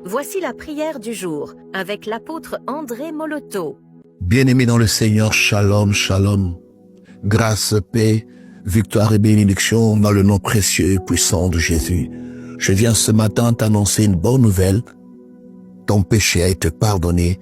Voici la prière du jour avec l'apôtre André Moloto. Bien-aimés dans le Seigneur, shalom, shalom. Grâce, paix, victoire et bénédiction dans le nom précieux et puissant de Jésus. Je viens ce matin t'annoncer une bonne nouvelle. Ton péché a été pardonné,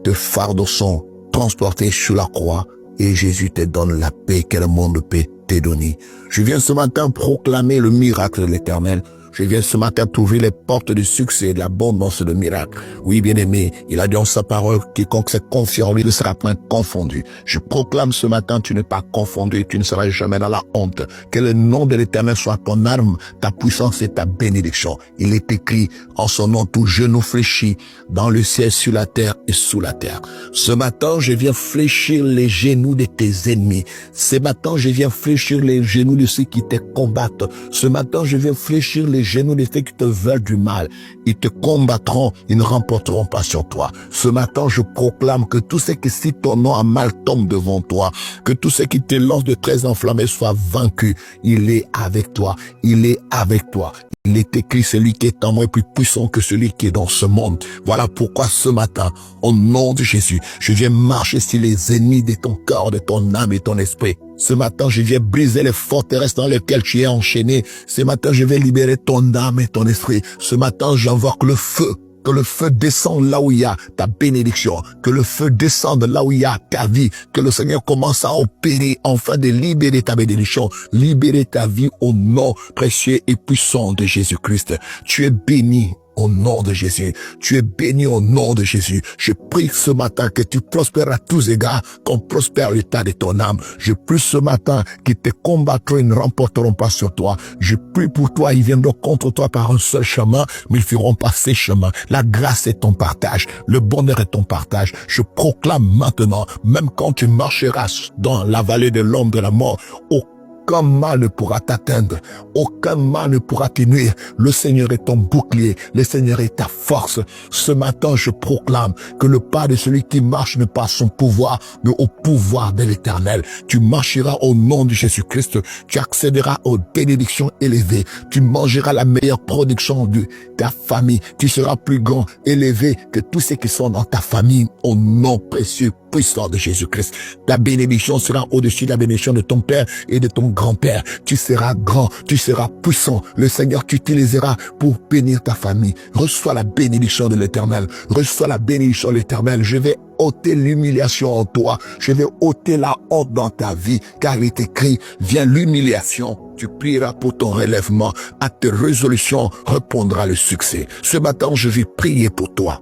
tes fardeaux sont transportés sur la croix et Jésus te donne la paix que le monde peut te donner. Je viens ce matin proclamer le miracle de l'Éternel. Je viens ce matin trouver les portes du succès et de l'abondance de miracles. Oui, bien-aimé, il a dit en sa parole, quiconque s'est confié en lui ne sera point confondu. Je proclame ce matin, tu n'es pas confondu et tu ne seras jamais dans la honte. Que le nom de l'Éternel soit ton arme, ta puissance et ta bénédiction. Il est écrit, en son nom, tout genou fléchit dans le ciel, sur la terre et sous la terre. Ce matin, je viens fléchir les genoux de tes ennemis. Ce matin, je viens fléchir les genoux de ceux qui te combattent. Ce matin, je viens fléchir les genoux de ceux qui te veulent du mal. Ils te combattront, ils ne remporteront pas sur toi. Ce matin, je proclame que tout ce qui cite ton nom à mal tombe devant toi. Que tout ce qui te lance de traits enflammés soit vaincu. Il est avec toi. Il est avec toi. Il est écrit, celui qui est en moi est plus puissant que celui qui est dans ce monde. Voilà pourquoi ce matin, au nom de Jésus, je viens marcher sur les ennemis de ton corps, de ton âme et ton esprit. Ce matin, je viens briser les forteresses dans lesquelles tu es enchaîné. Ce matin, je vais libérer ton âme et ton esprit. Ce matin, j'invoque le feu. Que le feu descende là où il y a ta bénédiction. Que le feu descende là où il y a ta vie. Que le Seigneur commence à opérer afin de libérer ta bénédiction. Libérer ta vie au nom précieux et puissant de Jésus-Christ. Tu es béni au nom de Jésus. Tu es béni au nom de Jésus. Je prie ce matin que tu prospères à tous égards, qu'on prospère l'état de ton âme. Je prie ce matin qu'ils te combattront et ne remporteront pas sur toi. Je prie pour toi, ils viendront contre toi par un seul chemin, mais ils feront pas ces chemins. La grâce est ton partage. Le bonheur est ton partage. Je proclame maintenant, même quand tu marcheras dans la vallée de l'ombre de la mort, aucun mal ne pourra t'atteindre. Aucun mal ne pourra te nuire. Le Seigneur est ton bouclier. Le Seigneur est ta force. Ce matin, je proclame que le pas de celui qui marche n'est pas son pouvoir, mais au pouvoir de l'Éternel. Tu marcheras au nom de Jésus-Christ. Tu accéderas aux bénédictions élevées. Tu mangeras la meilleure production de ta famille. Tu seras plus grand, élevé que tous ceux qui sont dans ta famille au nom précieux puissant de Jésus-Christ. Ta bénédiction sera au-dessus de la bénédiction de ton père et de ton grand-père. Tu seras grand, tu seras puissant. Le Seigneur t'utilisera pour bénir ta famille. Reçois la bénédiction de l'Éternel. Reçois la bénédiction de l'Éternel. Je vais ôter l'humiliation en toi. Je vais ôter la honte dans ta vie. Car il est écrit, viens l'humiliation. Tu prieras pour ton relèvement. À tes résolutions répondra le succès. Ce matin, je vais prier pour toi.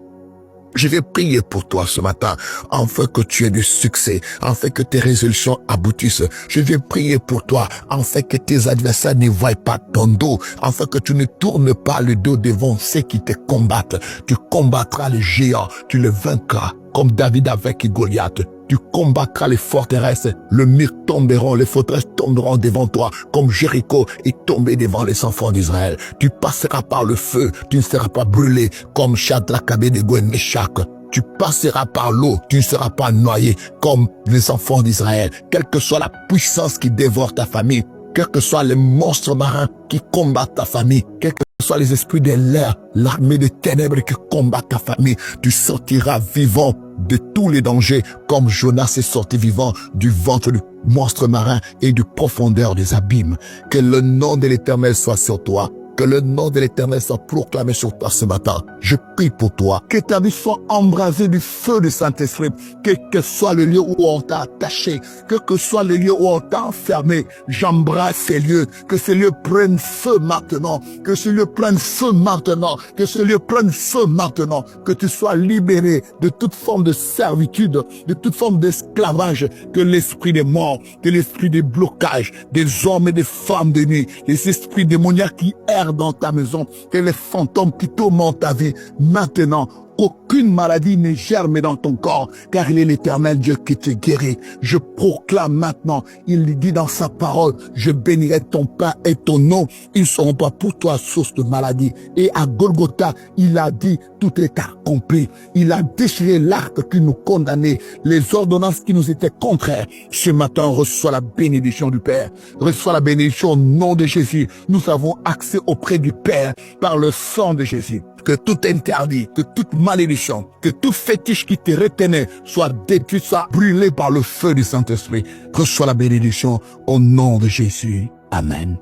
Je vais prier pour toi ce matin, afin que tu aies du succès, afin que tes résolutions aboutissent. Je vais prier pour toi, afin que tes adversaires ne voient pas ton dos, afin que tu ne tournes pas le dos devant ceux qui te combattent. Tu combattras les géants, tu les vaincras, comme David avec Goliath. Tu combattras les forteresses, le mur tomberont, les forteresses tomberont devant toi, comme Jéricho est tombé devant les enfants d'Israël. Tu passeras par le feu, tu ne seras pas brûlé, comme Shadrach, Abednego et Meshach. Tu passeras par l'eau, tu ne seras pas noyé, comme les enfants d'Israël. Quelle que soit la puissance qui dévore ta famille, quels que soient les monstres marins qui combattent ta famille, quels que soient les esprits de l'air, l'armée des ténèbres qui combattent ta famille, tu sortiras vivant de tous les dangers, comme Jonas est sorti vivant du ventre du monstre marin et du profondeur des abîmes. Que le nom de l'Éternel soit sur toi. Que le nom de l'Éternel soit proclamé sur toi ce matin. Je prie pour toi. Que ta vie soit embrasée du feu du Saint-Esprit. Quel que soit le lieu où on t'a attaché, quel que soit le lieu où on t'a enfermé, j'embrasse ces lieux. Que ces lieux prennent feu maintenant. Que ce lieu prenne feu maintenant. Que ce lieu prenne feu maintenant. Que tu sois libéré de toute forme de servitude, de toute forme d'esclavage. Que l'esprit des morts, que l'esprit des blocages, des hommes et des femmes de nuit, les esprits démoniaques qui errent dans ta maison, que les fantômes qui tourmentent ta vie, maintenant, aucune maladie ne germe dans ton corps, car il est l'Éternel Dieu qui te guérit. Je proclame maintenant, il dit dans sa parole, je bénirai ton pain et ton eau, ils ne seront pas pour toi source de maladie. Et à Golgotha, il a dit, tout est accompli. Il a déchiré l'arc qui nous condamnait, les ordonnances qui nous étaient contraires. Ce matin, reçois la bénédiction du Père. Reçois la bénédiction au nom de Jésus. Nous avons accès auprès du Père par le sang de Jésus. Que tout interdit, que toute malédiction, que tout fétiche qui te retenait soit détruit, soit brûlé par le feu du Saint-Esprit. Reçois la bénédiction au nom de Jésus. Amen.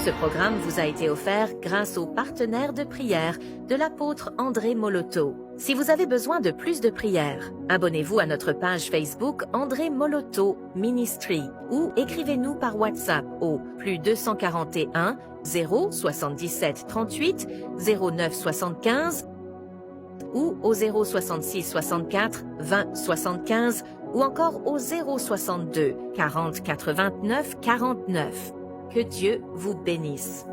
Ce programme vous a été offert grâce aux partenaires de prière de l'apôtre André Moloto. Si vous avez besoin de plus de prières, abonnez-vous à notre page Facebook André Moloto Ministry ou écrivez-nous par WhatsApp au +241 0 77 38 09 75 ou au 066 64 20 75 ou encore au 062 40 89 49. Que Dieu vous bénisse.